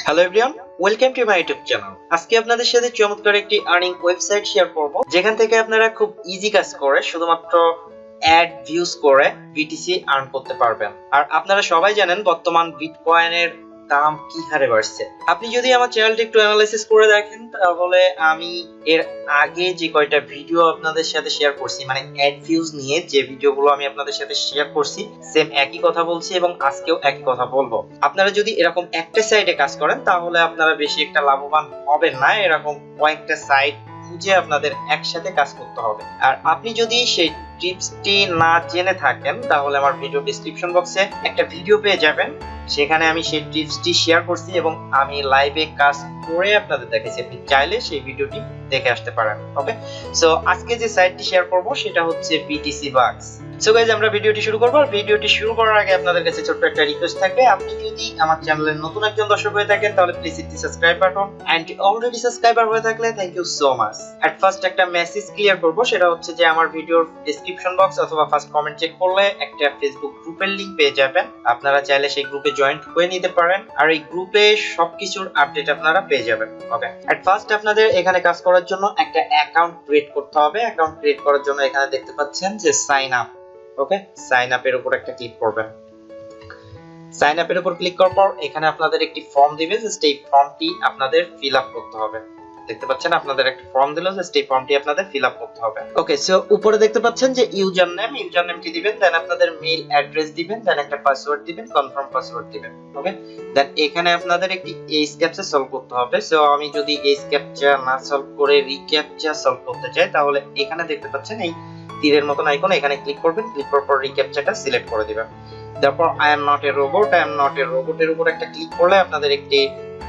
Hello everyone, welcome to my YouTube channel. আজকে আপনাদের সাথে চমৎকার একটি আর্নিং ওয়েবসাইট শেয়ার করব, যেখান থেকে আপনারা খুব ইজি কাজ করে শুধুমাত্র অ্যাড ভিউজ করে বিটিসি আর্ন করতে পারবেন। আর আপনারা সবাই জানেন বর্তমান বিটকয়েনের দাম কি হারে বাড়ছে। আপনি যদি আমার চ্যানেলটি একটু অ্যানালাইসিস করে দেখেন তাহলে আমি এর আগে যে কয়টা ভিডিও আপনাদের সাথে শেয়ার করছি, মানে অ্যাড ভিউজ নিয়ে যে ভিডিওগুলো আমি আপনাদের সাথে শেয়ার করছি, সেম একই কথা বলছি এবং আজকেও একই কথা বলবো। আপনারা যদি এরকম একটা সাইটে কাজ করেন তাহলে আপনারা বেশি একটা লাভবান হবেন না। এরকম কয়েকটা সাইট খুঁজে আপনাদের একসাথে কাজ করতে হবে। আর আপনি যদি সেই টিপসটি না জেনে থাকেন তাহলে আমার ভিডিও ডেসক্রিপশন বক্সে একটা ভিডিও পেয়ে যাবেন, সেখানে আমি সেই টিপসটি শেয়ার করছি এবং আমি লাইভে কাজ করে আপনাদের দেখাইছি। আপনি চাইলে সেই ভিডিওটি দেখে আসতে পারেন। ওকে, সো আজকে যে সাইটটি শেয়ার করব সেটা হচ্ছে BTCBux। সো গাইস, আমরা ভিডিওটি শুরু করব। আর ভিডিওটি শুরু করার আগে আপনাদের কাছে ছোট্ট একটা রিকোয়েস্ট থাকবে, আপনি যদি আমার চ্যানেলের নতুন একজন দর্শক হয়ে থাকেন তাহলে please hit the subscribe button, and already subscriber হয়ে থাকলে thank you so much. At first একটা মেসেজ ক্লিয়ার করব, সেটা হচ্ছে যে আমার ভিডিওর ডেসক্রিপশন বক্স অথবা ফার্স্ট কমেন্ট চেক করলে একটা ফেসবুক গ্রুপের লিংক পেয়ে যাবেন। আপনারা চাইলে সেই গ্রুপে জয়েন হয়ে নিতে পারেন, আর এই গ্রুপে সবকিছুর আপডেট আপনারা পেয়ে যাবেন। ওকে, এট ফার্স্ট আপনাদের এখানে কাজ করার জন্য একটা অ্যাকাউন্ট ক্রিয়েট করতে হবে। অ্যাকাউন্ট ক্রিয়েট করার জন্য এখানে দেখতে পাচ্ছেন যে সাইন আপ। ওকে, সাইন আপের উপর একটা ক্লিক করবেন। সাইন আপের উপর ক্লিক করার পর এখানে আপনাদের একটি ফর্ম দিবে, জাস্ট এই ফর্মটি আপনাদের ফিল আপ করতে হবে। দেখতে পাচ্ছেন আপনাদের একটা ফর্ম দিল, জাস্ট এই ফর্মটি আপনাদের ফিল আপ করতে হবে। ওকে, সো উপরে দেখতে পাচ্ছেন যে ইউজার নেমটি দিবেন, দেন আপনাদের মেইল অ্যাড্রেস দিবেন, দেন একটা পাসওয়ার্ড দিবেন, কনফার্ম পাসওয়ার্ড দিবেন। ওকে, দেন এখানে আপনাদের একটি এইচ ক্যাপচা সলভ করতে হবে। সো আমি যদি এইচ ক্যাপচা না সলভ করে রিক্যাপচা সলভ করতে চাই তাহলে এখানে দেখতে পাচ্ছেন এই তীরের মতন আইকন, এখানে ক্লিক করবেন। ক্লিক করার পর রিক্যাপচাটা সিলেক্ট করে দিবেন। তারপর আই এম নট এ রোবটের উপর একটা ক্লিক করলে আপনাদের একটি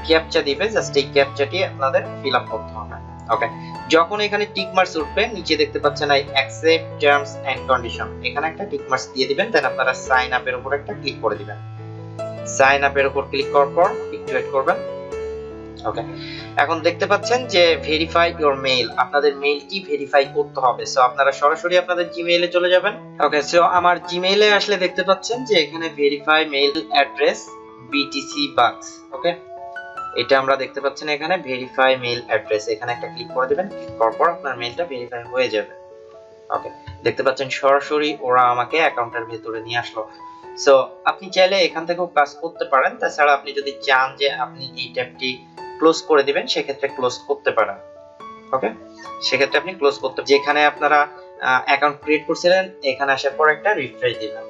ক্যাপচা দিবে, জাস্ট এই ক্যাপচাটি আপনাদের ফিল আপ করতে হবে। ওকে, যখন এখানে টিক মার্কস উঠবে নিচে দেখতে পাচ্ছেন I accept terms and condition, এখানে একটা টিক মার্কস দিয়ে দিবেন। দেন আপনারা সাইন আপের উপর একটা ক্লিক করে দিবেন। সাইন আপের উপর ক্লিক করার পর একটু ওয়েট করবেন। ওকে, এখন দেখতে পাচ্ছেন যে ভেরিফাই ইওর মেইল, আপনাদের মেইলটি ভেরিফাই করতে হবে। সো আপনারা সরাসরি আপনাদের জিমেইলে চলে যাবেন। ওকে, সো আমার জিমেইলে আসলে দেখতে পাচ্ছেন যে এখানে ভেরিফাই মেইল অ্যাড্রেস BTCBux। ওকে, এটা আমরা দেখতে পাচ্ছেন এখানে ভেরিফাই মেইল অ্যাড্রেস, এখানে একটা ক্লিক করে দিবেন। ক্লিক করার পর আপনার মেইলটা ভেরিফাই হয়ে যাবে। ওকে, দেখতে পাচ্ছেন সরাসরি ওরা আমাকে অ্যাকাউন্টের ভেতরে নিয়ে আসলো। সো আপনি চাইলে এখান থেকেও কাজ করতে পারেন। তাছাড়া আপনি যদি চান যে আপনি এই ট্যাবটি ক্লোজ করে দিবেন সেক্ষেত্রে ক্লোজ করতে পারেন। ওকে, সেক্ষেত্রে আপনি ক্লোজ করতে, যেখানে আপনারা অ্যাকাউন্ট ক্রিয়েট করছিলেন এখানে আসার পর একটা রিফ্রেশ দিবেন।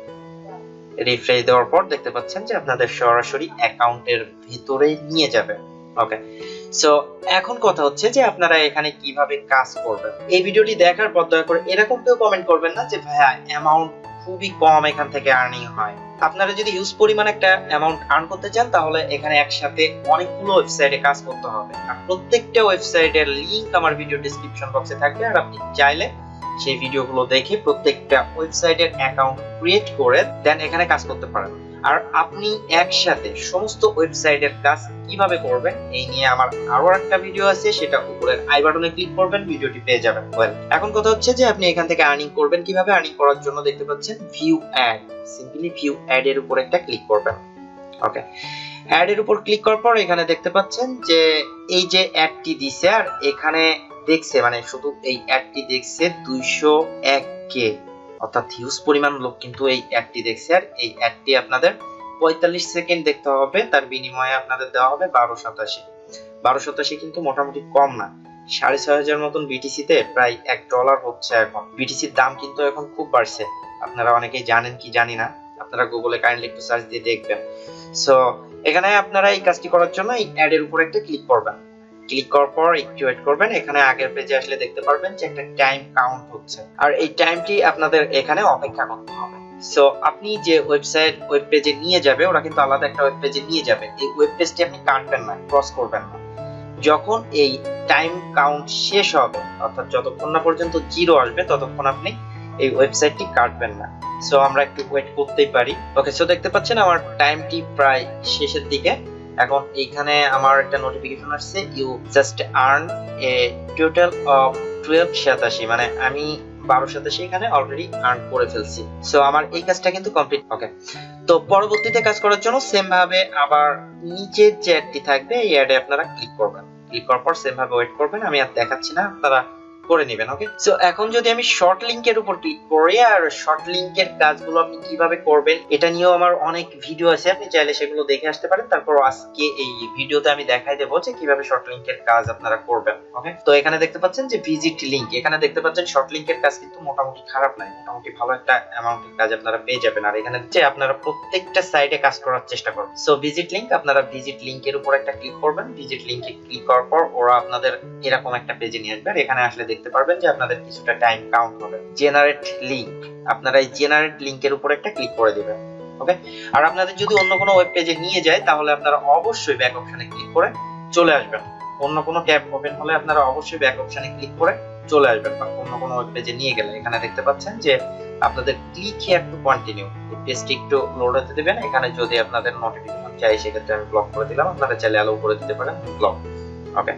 রিফ্রেশ দেওয়ার পর দেখতে পাচ্ছেন যে আপনাদের সরাসরি অ্যাকাউন্টের ভিতরে নিয়ে যাবে। ওকে, সো এখন কথা হচ্ছে যে আপনারা এখানে কিভাবে কাজ করবেন। এই ভিডিওটি দেখার পর দয়া করে এরকম কেউ কমেন্ট করবেন না যে ভাইয়া অ্যামাউন্ট খুবই কম এখান থেকে আর্নিং হয়। আপনারা যদি হিউজ পরিমাণ একটা অ্যামাউন্ট আর্ন করতে চান তাহলে এখানে একসাথে অনেকগুলো ওয়েবসাইটে কাজ করতে হবে, আর প্রত্যেকটা ওয়েবসাইটের লিংক আমার ভিডিও ডেসক্রিপশন বক্সে থাকবে। আর আপনি চাইলে সেই ভিডিওগুলো দেখে প্রত্যেকটা ওয়েবসাইটের অ্যাকাউন্ট ক্রিয়েট করে দেন এখানে কাজ করতে পারেন। আর আপনি একসাথে সমস্ত ওয়েবসাইটের কাজ কিভাবে করবেন এই নিয়ে আমার আরো একটা ভিডিও আছে, সেটা উপরের আই বাটনে ক্লিক করবেন, ভিডিওটি পেয়ে যাবেন। এখন কথা হচ্ছে যে আপনি এখান থেকে আর্নিং করবেন কিভাবে। আর্নিং করার জন্য দেখতে পাচ্ছেন view ad, simply view ad এর উপর একটা ক্লিক করবেন। ওকে, অ্যাড এর উপর ক্লিক করার পর এখানে দেখতে পাচ্ছেন যে এই যে অ্যাডটি দিছে, আর এখানে দেখছে মানে শুধু এই অ্যাডটি দেখছে 201k, অর্থাৎ হিউজ পরিমাণ লোক কিন্তু এই অ্যাডটি দেখছে। আর এই অ্যাডটি আপনাদের 45 সেকেন্ড দেখতে হবে, তার বিনিময়ে আপনাদের দেওয়া হবে 1287। কিন্তু মোটামুটি কম না, 6500 মতন বিটিসিতে প্রায় $1 হচ্ছে এখন। বিটিসির দাম কিন্তু এখন খুব বাড়ছে, আপনারা অনেকেই জানেন কি জানি না, আপনারা গুগলে কাইন্ডলি একটু সার্চ দিয়ে দেখবেন। সো এখানে আপনারা এই কাজটি করার জন্য এই অ্যাড এর উপর একটা ক্লিক করবেন। ক্লিক করার পর একটু ওয়েট করবেন। এখানে আগের পেজে আসলে দেখতে পারবেন যে একটা টাইম কাউন্ট হচ্ছে, আর এই টাইমটি আপনাদের এখানে অপেক্ষা করতে হবে। সো আপনি যে ওয়েব পেজে নিয়ে যাবে, ওরা কিন্তু আলাদা একটা ওয়েব পেজে নিয়ে যাবে। এই ওয়েব পেজটি আপনি কাটবেন না, ক্রস করবেন না। যখন এই টাইম কাউন্ট শেষ হবে, অর্থাৎ যতক্ষণ না পর্যন্ত 0 আসবে ততক্ষণ আপনি এই ওয়েবসাইটটি কাটবেন না। সো আমরা একটু ওয়েট করতেই পারি। ওকে, সো দেখতে পাচ্ছেন আমার টাইমটি প্রায় শেষের দিকে। এখন এইখানে আমার একটা নোটিফিকেশন আসছে, you just earn a total of 1287, মানে আমি 1287 এখানে অলরেডি আর্ন করে ফেলছি। সো আমার এই কাজটা কিন্তু কমপ্লিট। ওকে, তো পরবর্তীতে কাজ করার জন্য সেম ভাবে আবার নিচের যে অ্যাডটি থাকবে এই অ্যাডে আপনারা ক্লিক করবেন। ক্লিক করার পর সেম ভাবে ওয়েট করবেন, আমি আর দেখাচ্ছি না, আপনারা করে নেবেন। ওকে, সো এখন যদি আমি শর্ট লিংকের উপর ক্লিক করি, আর শর্ট লিংকের কাজগুলো আপনি কিভাবে করবেন এটা নিয়েও আমার অনেক ভিডিও আছে, আপনি চাইলে সেগুলো দেখে আসতে পারেন। তারপর আজকে এই ভিডিওতে আমি দেখাই দেবো যে কিভাবে শর্ট লিংকের কাজ আপনারা করবেন। ওকে, তো এখানে দেখতে পাচ্ছেন যে ভিজিট লিংক, এখানে দেখতে পাচ্ছেন শর্ট লিংকের কাজ কিন্তু মোটামুটি খারাপ নাই, মোটামুটি ভালো একটা অ্যামাউন্টের কাজ আপনারা পেয়ে যাবেন। আর এখানে যে আপনারা প্রত্যেকটা সাইটে কাজ করার চেষ্টা করবেন। সো ভিজিট লিংক, আপনারা ভিজিট লিংকের উপর একটা ক্লিক করবেন। ভিজিট লিংকে ক্লিক করার পর ওরা আপনাদের এরকম একটা পেজে নিয়ে আসবে। আর এখানে আসলে দেখতে পারবেন যে আপনাদের কিছুটা টাইম কাউন্ট হবে। জেনারেট লিংক, আপনারা এই জেনারেট লিংকের উপর একটা ক্লিক করে দিবেন। ওকে, আর আপনাদের যদি অন্য কোনো ওয়েব পেজে নিয়ে যায় তাহলে আপনারা অবশ্যই ব্যাক অপশনে ক্লিক করে চলে আসবেন। অন্য কোনো ট্যাব ওপেন হলে আপনারা অবশ্যই ব্যাক অপশনে ক্লিক করে চলে আসবেন। বা অন্য কোনো ওয়েব পেজে নিয়ে গেলে এখানে দেখতে পাচ্ছেন যে আপনাদের ক্লিক হিয়ার টু কন্টিনিউ, এই পেজটি একটু লোড হতে দিবেন। এখানে যদি আপনাদের নোটিফিকেশন চাই সেক্ষেত্রে আমি ব্লক করে দিলাম, আপনারা চাইলে অ্যালাউ করে দিতে পারেন, ব্লক। ওকে,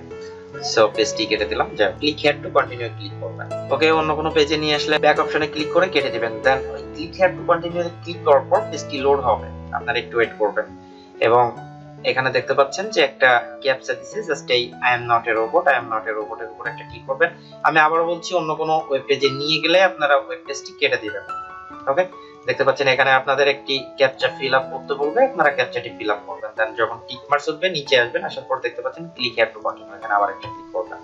সো পেজটি কেটে দিলাম, যা click here to continue click করবেন। ওকে, অন্য কোনো পেজে নিয়ে আসলে ব্যাক অপশনে ক্লিক করে কেটে দিবেন। দেন ওই click here to continue click করার পর পেজটি লোড হবে, আপনারা একটু ওয়েট করবেন। এবং এখানে দেখতে পাচ্ছেন যে একটা ক্যাপচা দিছে, জাস্ট এই I am not a robot, I am not a রোবটের উপর একটা ক্লিক করবেন। আমি আবারও বলছি, অন্য কোনো ওয়েব পেজে নিয়ে গেলে আপনারা ওয়েব পেজটি কেটে দিবেন। ওকে, দেখতে পাচ্ছেন এখানে আপনাদের একটি ক্যাপচা ফিল আপ করতে বলবে, আপনারা ক্যাপচাটি ফিল আপ করবেন। দেন যখন টিক মার্কস উঠবে নিচে আসবেন, আসার পর দেখতে পাচ্ছেন ক্লিক হিয়ার টু কন্টিনিউ, এখানে আবার একটা ক্লিক করবেন।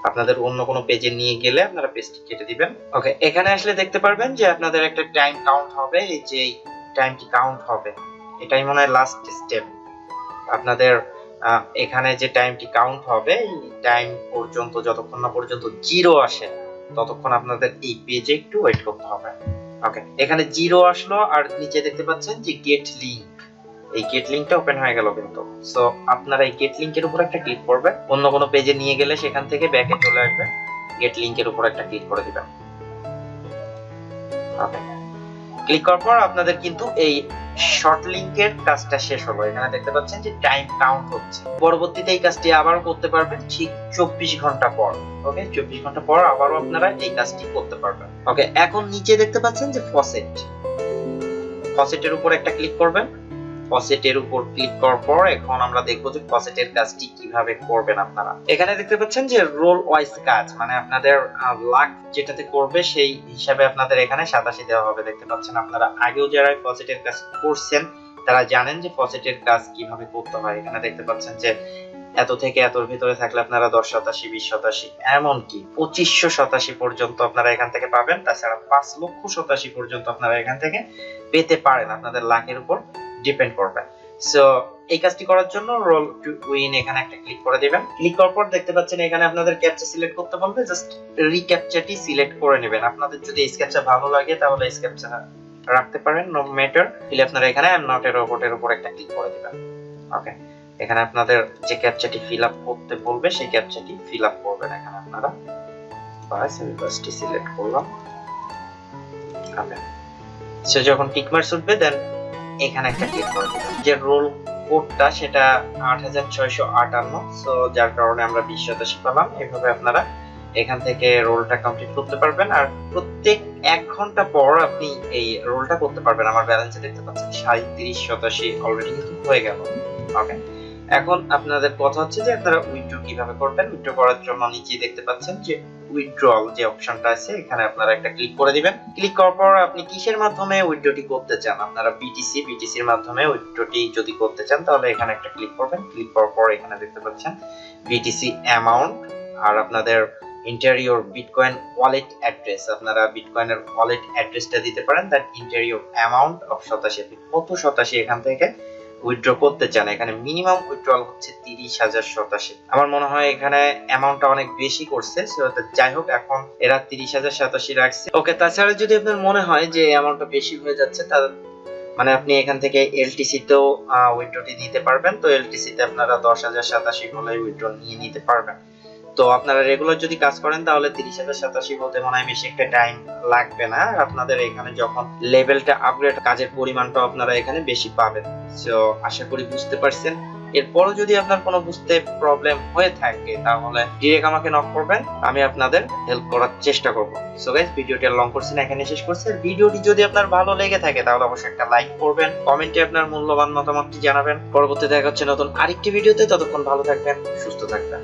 আপনাদের অন্য কোনো পেজে নিয়ে গেলে আপনারা পেজটি কেটে দিবেন। ওকে, এখানে আসলে দেখতে পারবেন যে আপনাদের একটা টাইম কাউন্ট হবে, এই যে টাইমটি কাউন্ট হবে, এটাই মনে হয় লাস্ট স্টেপ। আপনাদের এখানে যে টাইমটি কাউন্ট হবে, এই টাইম পর্যন্ত যতক্ষণ না পর্যন্ত জিরো আসে ততক্ষণ আপনাদের এই পেজে একটু ওয়েট করতে হবে। ওকে, এখানে জিরো আসলো আর নিচে দেখতে পাচ্ছেন যে গেট লিংক, এই গেট লিংকটা ওপেন হয়ে গেল কিন্তু। সো আপনারা এই গেট লিংকের উপর একটা ক্লিক করবেন, অন্য কোনো পেজে নিয়ে গেলে সেখান থেকে ব্যাকে চলে আসবে, গেট লিংকের উপর একটা ক্লিক করে দিবেন। ওকে, ক্লিক করার পর আপনাদের কিন্তু এই শর্ট লিংকের কাজটা শেষ হলো। এখানে দেখতে পাচ্ছেন যে টাইম কাউন্ট হচ্ছে। পরবর্তীতে এই কাজটি আবার করতে পারবেন ঠিক 24 ঘন্টা পর। ওকে, 24 ঘন্টা পর আবারও আপনারা এই কাজটি করতে পারবেন। ওকে, এখন নিচে দেখতে পাচ্ছেন যে ফসেট, ফসেটের উপর একটা ক্লিক করবেন। ফসেটের উপর ক্লিক করার পর এখন আমরা দেখবো যে ফসেটের কাজটি কিভাবে করবেন আপনারা। এখানে দেখতে পাচ্ছেন যে রোল ওয়াইজ কাজ, মানে আপনাদের লাক যেটাতে করবে সেই হিসাবে আপনাদের এখানে 87 দেওয়া হবে। দেখতে পাচ্ছেন আপনারা আগেও যারা ফসেটের কাজ করছেন তারা জানেন যে ফসেটের কাজ কিভাবে করতে হয়। এখানে দেখতে পাচ্ছেন যে এত থেকে এতর ভিতরে থাকলে আপনারা 1087, 2087, এমনকি 2587 পর্যন্ত আপনারা এখান থেকে পাবেন। তাছাড়া 5,87,000 পর্যন্ত আপনারা এখান থেকে পেতে পারেন, আপনাদের লাকের উপর ডিপেন্ড করবে। সো এই কাজটি করার জন্য রোল টু উইন এখানে একটা ক্লিক করে দিবেন। ক্লিক করার পর দেখতে পাচ্ছেন এখানে আপনাদের ক্যাপচা সিলেক্ট করতে বলবে, জাস্ট রিক্যাপচাটি সিলেক্ট করে নেবেন। আপনাদের যদি এই ক্যাপচা ভালো লাগে তাহলে এই ক্যাপচা রাখতে পারেন, নো ম্যাটার। তাহলে আপনারা এখানে আই এম নট এ রোবটের উপর একটা ক্লিক করে দিবেন। ওকে, এখানে আপনাদের যে ক্যাপচাটি ফিল আপ করতে বলবে সেই ক্যাপচাটি ফিল আপ করবেন এখানে আপনারা। বাস আমি বাসটি সিলেক্ট করলাম। ওকে, সো যখন টিক মার্কস উঠবে দেন এখানে একটা ক্লিক করে দিবেন। যে রোল কোডটা সেটা 8658, সো যার কারণে আমরা 2087 পেলাম। এইভাবে আপনারা এখান থেকে রোলটা কমপ্লিট করতে পারবেন। আর প্রত্যেক 1 ঘন্টা পর আপনি এই রোলটা করতে পারবেন। আমার ব্যালেন্সে দেখতে পাচ্ছেন 3787 অলরেডি কিন্তু হয়ে গেল। ওকে, এখন আপনাদের কথা হচ্ছে যে আপনারা উইথড্র কিভাবে করবেন। উইথড্র করার জন্য নিচে দেখতে পাচ্ছেন যে উইথড্রল যে অপশনটা আছে, এখানে আপনারা একটা ক্লিক করে দিবেন। ক্লিক করার পর আপনি কিসের মাধ্যমে উইথড্রটি করতে চান, আপনারা বিটিসির মাধ্যমে উইথড্রটি যদি করতে চান তাহলে এখানে একটা ক্লিক করবেন। ক্লিক করার পর এখানে দেখতে পাচ্ছেন বিটিসি অ্যামাউন্ট আর আপনাদের ইন্টেরিয়র বিটকয়েন ওয়ালেট অ্যাড্রেস, আপনারা বিটকয়েনের ওয়ালেট অ্যাড্রেসটা দিতে পারেন। দ্যাট ইন্টেরিয়র অ্যামাউন্ট অফ 87, কত 87 এখান থেকে উইথড্র করতে চান। এখানে মিনিমাম উইথড্রল হচ্ছে 30,087। আমার মনে হয় এখানে অ্যামাউন্টটা অনেক বেশি করছে, যাই হোক এখন এরা 30,087 রাখছে। ওকে, তাছাড়া যদি আপনার মনে হয় যে অ্যামাউন্টটা বেশি হয়ে যাচ্ছে তাহলে মানে আপনি এখান থেকে এলটিসি তেও উইথড্রটি নিতে পারবেন। তো এলটিসি তে আপনারা 10,087 হলে উইথড্র নিয়ে নিতে পারবেন। তো আপনারা রেগুলার যদি কাজ করেন তাহলে 30,087 বলতে মনে হয় বেশি একটা টাইম লাগবে না। আপনাদের এখানে যখন লেভেলটা আপগ্রেড কাজের পরিমাণটা আপনারা এখানে বেশি পাবেন। সো আশা করি বুঝতে পারছেন। এরপরও যদি আপনার কোনো বুঝতে প্রবলেম হয়ে থাকে তাহলে ডিরেক্ট আমাকে নক করবেন, আমি আপনাদের হেল্প করার চেষ্টা করব। সো গাইস, ভিডিওটি লং করছি না, এখানে শেষ করছি। ভিডিওটি যদি আপনার ভালো লেগে থাকে তাহলে অবশ্যই একটা লাইক করবেন, কমেন্টে আপনার মূল্যবান মতামতটি জানাবেন। পরবর্তীতে দেখা হচ্ছে নতুন আরেকটি ভিডিওতে, ততক্ষণ ভালো থাকবেন, সুস্থ থাকবেন।